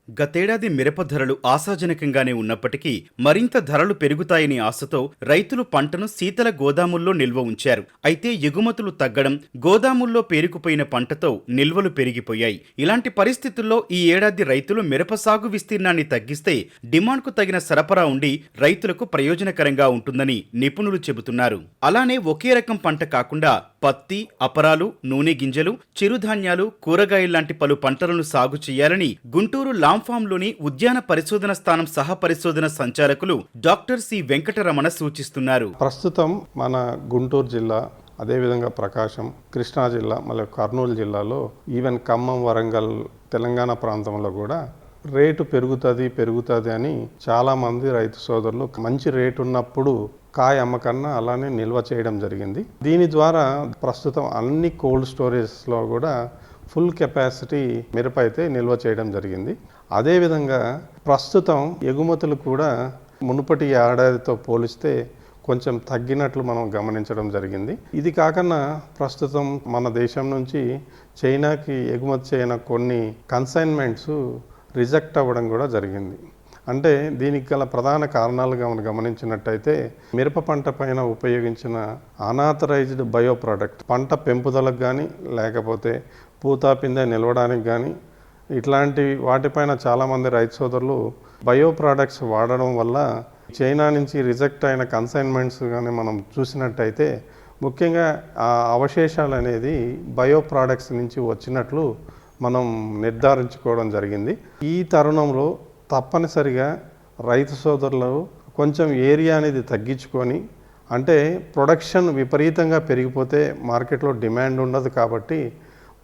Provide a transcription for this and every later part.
గతేడాది మిరప ధరలు ఆశాజనకంగానే ఉన్నప్పటికీ మరింత ధరలు పెరుగుతాయని ఆశతో రైతులు పంటను శీతల గోదాముల్లో నిల్వ ఉంచారు. అయితే ఎగుమతులు తగ్గడం, గోదాముల్లో పేరుకుపోయిన పంటతో నిల్వలు పెరిగిపోయాయి. ఇలాంటి పరిస్థితుల్లో ఈ ఏడాది రైతులు మిరప సాగు విస్తీర్ణాన్ని తగ్గిస్తే డిమాండ్కు తగిన సరఫరా ఉండి రైతులకు ప్రయోజనకరంగా ఉంటుందని నిపుణులు చెబుతున్నారు. అలానే ఒకే రకం పంట కాకుండా పత్తి, అపరాలు, నూనె గింజలు, చిరుధాన్యాలు, కూరగాయల్లాంటి పలు పంటలను సాగు చేయాలని గుంటూరు లాంఫామ్లోని ఉద్యాన పరిశోధన స్థానం సహ పరిశోధన సంచాలకులు డాక్టర్ సి వెంకటరమణ సూచిస్తున్నారు. ప్రస్తుతం మన గుంటూరు జిల్లా, అదేవిధంగా ప్రకాశం, కృష్ణా జిల్లా, మళ్ళీ కర్నూలు జిల్లాలో, ఈవెన్ ఖమ్మం, వరంగల్, తెలంగాణ ప్రాంతంలో కూడా రేటు పెరుగుతుంది అని చాలామంది రైతు సోదరులు మంచి రేటు ఉన్నప్పుడు కాయ అమ్మకన్నా అలానే నిల్వ చేయడం జరిగింది. దీని ద్వారా ప్రస్తుతం అన్ని కోల్డ్ స్టోరేజ్లో కూడా ఫుల్ కెపాసిటీ మిరప అయితే నిల్వ చేయడం జరిగింది. అదేవిధంగా ప్రస్తుతం ఎగుమతులు కూడా మునుపటి ఏడాదితో పోలిస్తే కొంచెం తగ్గినట్లు మనం గమనించడం జరిగింది. ఇది కాకుండా ప్రస్తుతం మన దేశం నుంచి చైనాకి ఎగుమతి చేయన కొన్ని కన్సైన్మెంట్స్ రిజెక్ట్ అవ్వడం కూడా జరిగింది. అంటే దీనికి గల ప్రధాన కారణాలుగా మనం గమనించినట్టయితే మిరప పంట పైన ఉపయోగించిన అనాథరైజ్డ్ బయో ప్రోడక్ట్, పంట పెంపుదలకు కానీ లేకపోతే పూత పిందె నిలవడానికి కానీ ఇట్లాంటి వాటిపైన చాలామంది రైతు సోదరులు బయో ప్రోడక్ట్స్ వాడడం వల్ల చైనా నుంచి రిజెక్ట్ అయిన కన్సైన్మెంట్స్ కానీ మనం చూసినట్టయితే ముఖ్యంగా ఆ అవశేషాలు అనేది బయో ప్రోడక్ట్స్ నుంచి వచ్చినట్లు మనం నిర్ధారించుకోవడం జరిగింది. ఈ తరుణంలో తప్పనిసరిగా రైతు సోదరులు కొంచెం ఏరియా అనేది తగ్గించుకొని, అంటే ప్రొడక్షన్ విపరీతంగా పెరిగిపోతే మార్కెట్లో డిమాండ్ ఉండదు కాబట్టి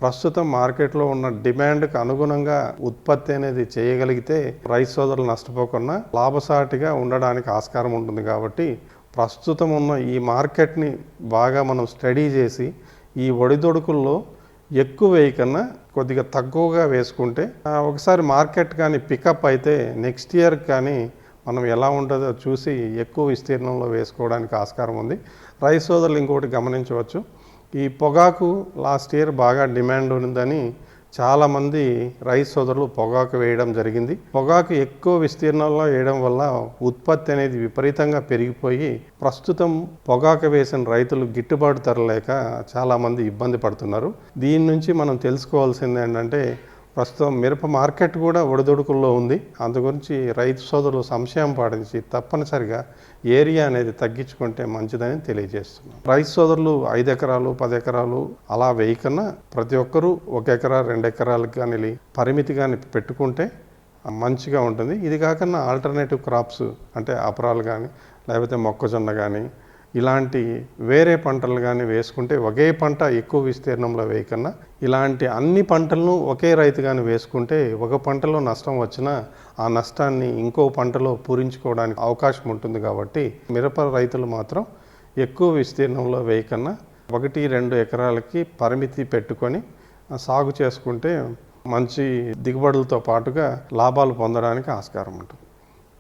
ప్రస్తుతం మార్కెట్లో ఉన్న డిమాండ్కి అనుగుణంగా ఉత్పత్తి అనేది చేయగలిగితే రైతు సోదరులు నష్టపోకుండా లాభసాటిగా ఉండడానికి ఆస్కారం ఉంటుంది. కాబట్టి ప్రస్తుతం ఉన్న ఈ మార్కెట్ని బాగా మనం స్టడీ చేసి ఈ ఒడిదొడుకుల్లో ఎక్కువ వేయకన్నా కొద్దిగా తక్కువగా వేసుకుంటే ఒకసారి మార్కెట్ కానీ పికప్ అయితే నెక్స్ట్ ఇయర్ కానీ మనం ఎలా ఉంటుందో చూసి ఎక్కువ విస్తీర్ణంలో వేసుకోవడానికి ఆస్కారం ఉంది. రైతు సోదరులు ఇంకోటి గమనించవచ్చు, ఈ పొగాకు లాస్ట్ ఇయర్ బాగా డిమాండ్ ఉందని చాలామంది రైతు సోదరులు పొగాకు వేయడం జరిగింది. పొగాకు ఎక్కువ విస్తీర్ణంలో వేయడం వల్ల ఉత్పత్తి అనేది విపరీతంగా పెరిగిపోయి ప్రస్తుతం పొగాకు వేసిన రైతులు గిట్టుబాటు ధర లేక చాలామంది ఇబ్బంది పడుతున్నారు. దీని నుంచి మనం తెలుసుకోవాల్సింది ఏంటంటే ప్రస్తుతం మిరప మార్కెట్ కూడా ఒడిదొడుకుల్లో ఉంది. అందు గురించి రైతు సోదరులు సంశయం పాటించి తప్పనిసరిగా ఏరియా అనేది తగ్గించుకుంటే మంచిదని తెలియజేస్తున్నాం. రైతు సోదరులు 5 ఎకరాలు 10 ఎకరాలు అలా వేయకన్నా ప్రతి ఒక్కరూ 1 ఎకరా 2 ఎకరాలకు కానీ పరిమితి కానీ పెట్టుకుంటే మంచిగా ఉంటుంది. ఇది కాకుండా ఆల్టర్నేటివ్ క్రాప్స్ అంటే అపరాలు కానీ లేకపోతే మొక్కజొన్న కానీ ఇలాంటి వేరే పంటలు కానీ వేసుకుంటే ఒకే పంట ఎక్కువ విస్తీర్ణంలో వేయకన్నా ఇలాంటి అన్ని పంటలను ఒకే రైతు కానీ వేసుకుంటే ఒక పంటలో నష్టం వచ్చినా ఆ నష్టాన్ని ఇంకో పంటలో పూరించుకోవడానికి అవకాశం ఉంటుంది. కాబట్టి మిరప రైతులు మాత్రం ఎక్కువ విస్తీర్ణంలో వేయకన్నా 1-2 ఎకరాలకి పరిమితి పెట్టుకొని సాగు చేసుకుంటే మంచి దిగుబడులతో పాటుగా లాభాలు పొందడానికి ఆస్కారం ఉంటుంది.